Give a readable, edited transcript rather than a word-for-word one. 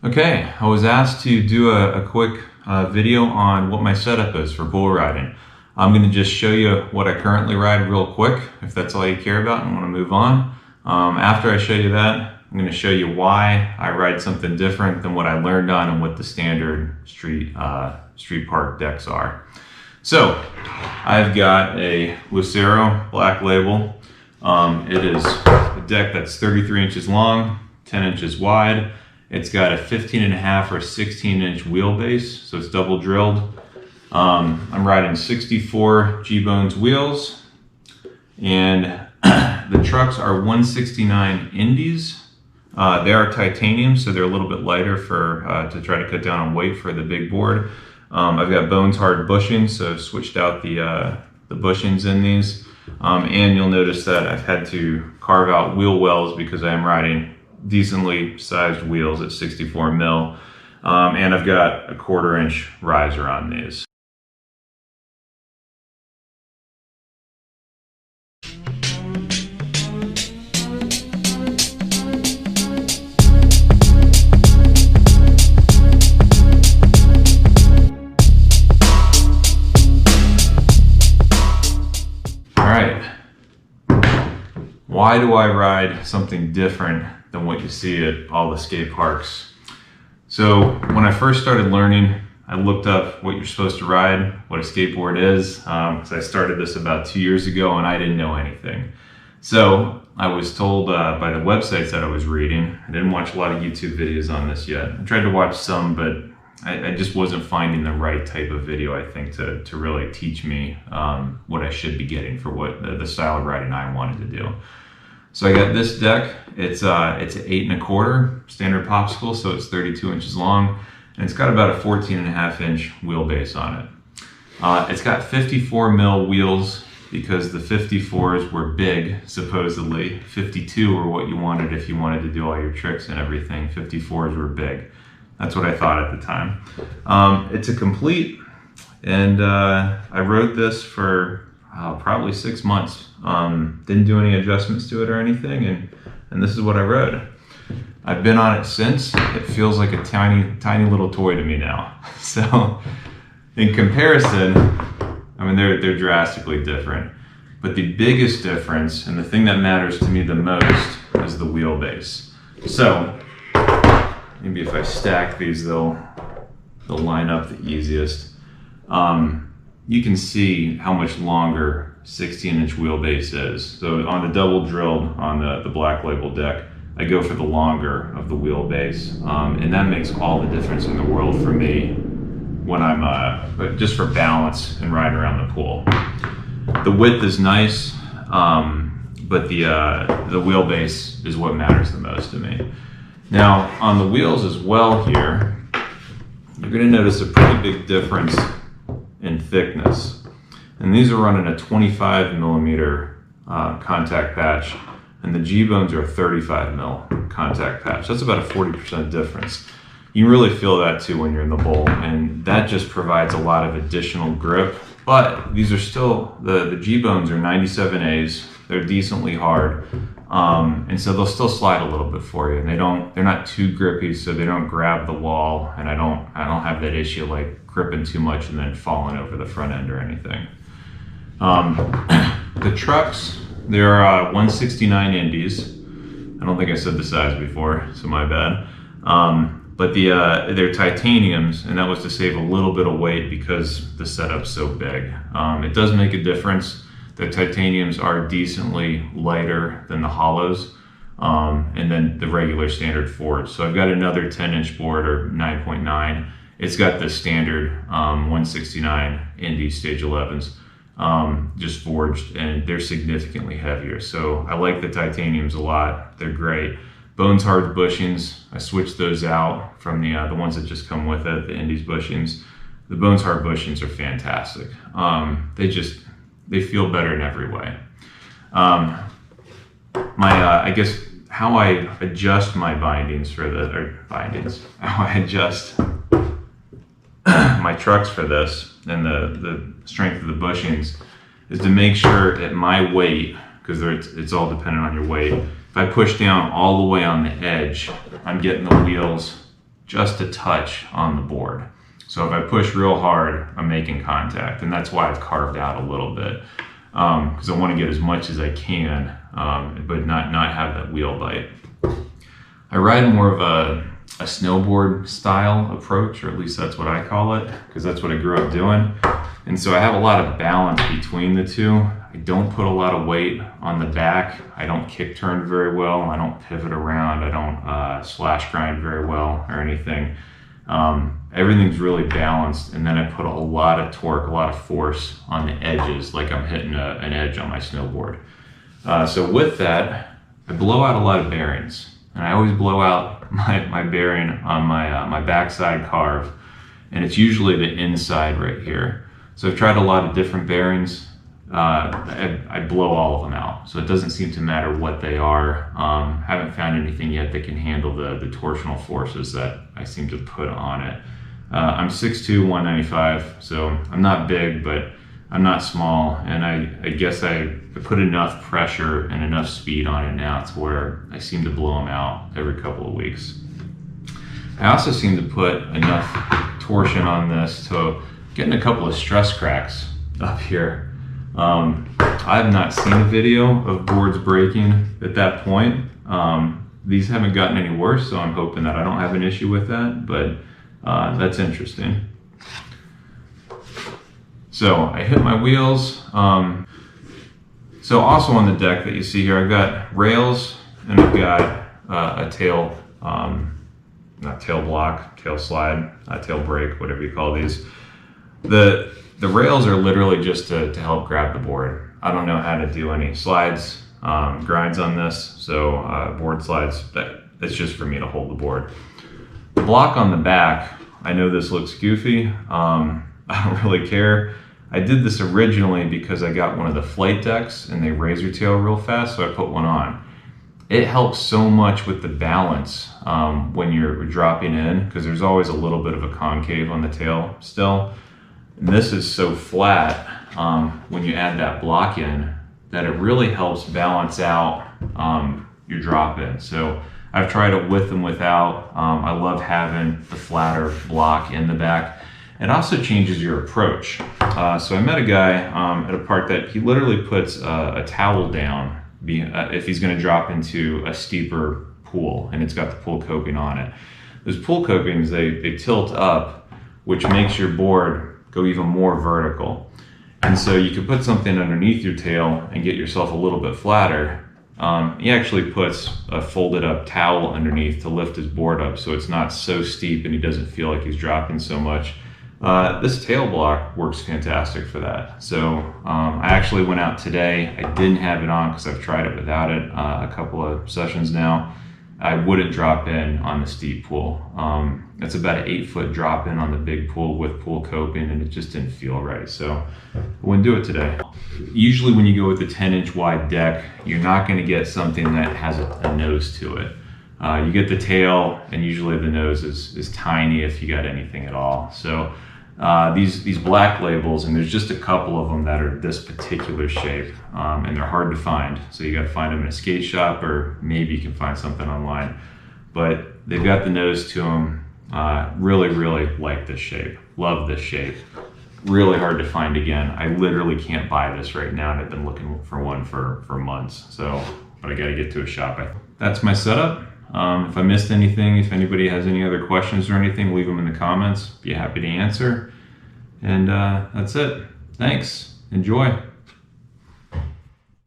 Okay, I was asked to do a quick video on what my setup is for bull riding. I'm going to just show you what I currently ride real quick, if that's all you care about and want to move on. After I show you that, I'm going to show you why I ride something different than what I learned on and what the standard street park decks are. So, I've got a Lucero Black Label. It is a deck that's 33 inches long, 10 inches wide. It's got a 15.5 or 16-inch wheelbase, so it's double drilled. I'm riding 64 G-Bones wheels, and the trucks are 169 Indies. They are titanium, so they're a little bit lighter to try to cut down on weight for the big board. I've got Bones hard bushings, so I've switched out the bushings in these. And you'll notice that I've had to carve out wheel wells because I am riding decently sized wheels at 64 mil, and I've got a 1/4 inch riser on these. Why do I ride something different than what you see at all the skate parks? So when I first started learning, I looked up what you're supposed to ride, what a skateboard is, because I started this about 2 years ago and I didn't know anything. So I was told by the websites that I was reading, I didn't watch a lot of YouTube videos on this yet. I tried to watch some, but I just wasn't finding the right type of video, I think, to really teach me what I should be getting for what the style of riding I wanted to do. So I got this deck. It's an 8 1/4 standard popsicle, so it's 32 inches long, and it's got about a 14.5 inch wheelbase on it. It's got 54 mil wheels because the 54s were big, supposedly. 52 were what you wanted if you wanted to do all your tricks and everything. 54s were big. That's what I thought at the time. It's a complete, and I rode this for probably 6 months. Didn't do any adjustments to it or anything, and this is what I rode. I've been on it since. It feels like a tiny little toy to me now. So in comparison, I mean, they're drastically different. But the biggest difference, and the thing that matters to me the most, is the wheelbase. So maybe if I stack these, they'll line up the easiest. You can see how much longer 16-inch wheelbase is. So on the double drilled on the Black Label deck, I go for the longer of the wheelbase, and that makes all the difference in the world for me when I'm just for balance and riding around the pool. The width is nice, but the wheelbase is what matters the most to me. Now on the wheels as well here, you're going to notice a pretty big difference in thickness, and these are running a 25 millimeter contact patch, and the G-Bones are a 35 mil contact patch. That's about a 40% difference. You really feel that too when you're in the bowl, and that just provides a lot of additional grip. But these are still, the G-Bones are 97As, they're decently hard, and so they'll still slide a little bit for you, and they're not too grippy, so they don't grab the wall, and I don't have that issue like gripping too much and then falling over the front end or anything. The trucks, they're 169 Indies. I don't think I said the size before, so my bad. But they're titaniums, and that was to save a little bit of weight because the setup's so big. It does make a difference. The titaniums are decently lighter than the hollows, and then the regular standard forged. So I've got another 10-inch board, or 9.9. It's got the standard 169 Indy Stage 11s, just forged, and they're significantly heavier. So I like the titaniums a lot. They're great. Bones hard bushings, I switched those out from the ones that just come with it, the Indy's bushings. The Bones hard bushings are fantastic. They feel better in every way. I guess how I adjust my bindings how I adjust my trucks for this and the strength of the bushings is to make sure at my weight, because it's all dependent on your weight. If I push down all the way on the edge, I'm getting the wheels just a touch on the board. So if I push real hard, I'm making contact, and that's why I've carved out a little bit, because I want to get as much as I can, but not have that wheel bite. I ride more of a snowboard style approach, or at least that's what I call it, because that's what I grew up doing. And so I have a lot of balance between the two. I don't put a lot of weight on the back. I don't kick turn very well. I don't pivot around. I don't slash grind very well or anything. Everything's really balanced, and then I put a lot of torque, a lot of force on the edges, like I'm hitting an edge on my snowboard. So with that, I blow out a lot of bearings, and I always blow out my bearing on my backside carve, and it's usually the inside right here. So I've tried a lot of different bearings. I blow all of them out, so it doesn't seem to matter what they are. Haven't found anything yet that can handle the torsional forces that I seem to put on it. I'm 6'2", 195, so I'm not big, but I'm not small, and I guess I put enough pressure and enough speed on it now to where I seem to blow them out every couple of weeks. I also seem to put enough torsion on this to getting a couple of stress cracks up here. I have not seen a video of boards breaking at that point. These haven't gotten any worse, so I'm hoping that I don't have an issue with that, but that's interesting. So I hit my wheels. So also on the deck that you see here, I've got rails, and I've got a tail, not tail block, tail slide, tail brake, whatever you call these. The rails are literally just to help grab the board. I don't know how to do any slides, grinds on this, so board slides, that's just for me to hold the board. The block on the back, I know this looks goofy, I don't really care. I did this originally because I got one of the flight decks and they razor tail real fast, so I put one on. It helps so much with the balance when you're dropping in, because there's always a little bit of a concave on the tail still. And this is so flat when you add that block in that it really helps balance out your drop in. So I've tried it with and without. I love having the flatter block in the back. It also changes your approach. So I met a guy at a park that he literally puts a towel down if he's gonna drop into a steeper pool, and it's got the pool coping on it. Those pool copings, they tilt up, which makes your board go even more vertical. And so you could put something underneath your tail and get yourself a little bit flatter. He actually puts a folded up towel underneath to lift his board up so it's not so steep and he doesn't feel like he's dropping so much. This tail block works fantastic for that. So I actually went out today. I didn't have it on because I've tried it without it a couple of sessions now. I wouldn't drop in on the steep pool. It's about an 8-foot drop in on the big pool with pool coping, and it just didn't feel right. So I wouldn't do it today. Usually when you go with the 10-inch wide deck, you're not gonna get something that has a nose to it. You get the tail, and usually the nose is tiny if you got anything at all. So these black labels, and there's just a couple of them that are this particular shape, and they're hard to find. So you gotta find them in a skate shop, or maybe you can find something online. But they've got the nose to them. Really, really like this shape. Love this shape. Really hard to find again. I literally can't buy this right now, and I've been looking for one for months. So, but I gotta get to a shop. That's my setup. If I missed anything, if anybody has any other questions or anything, leave them in the comments. Be happy to answer. And that's it. Thanks. Enjoy.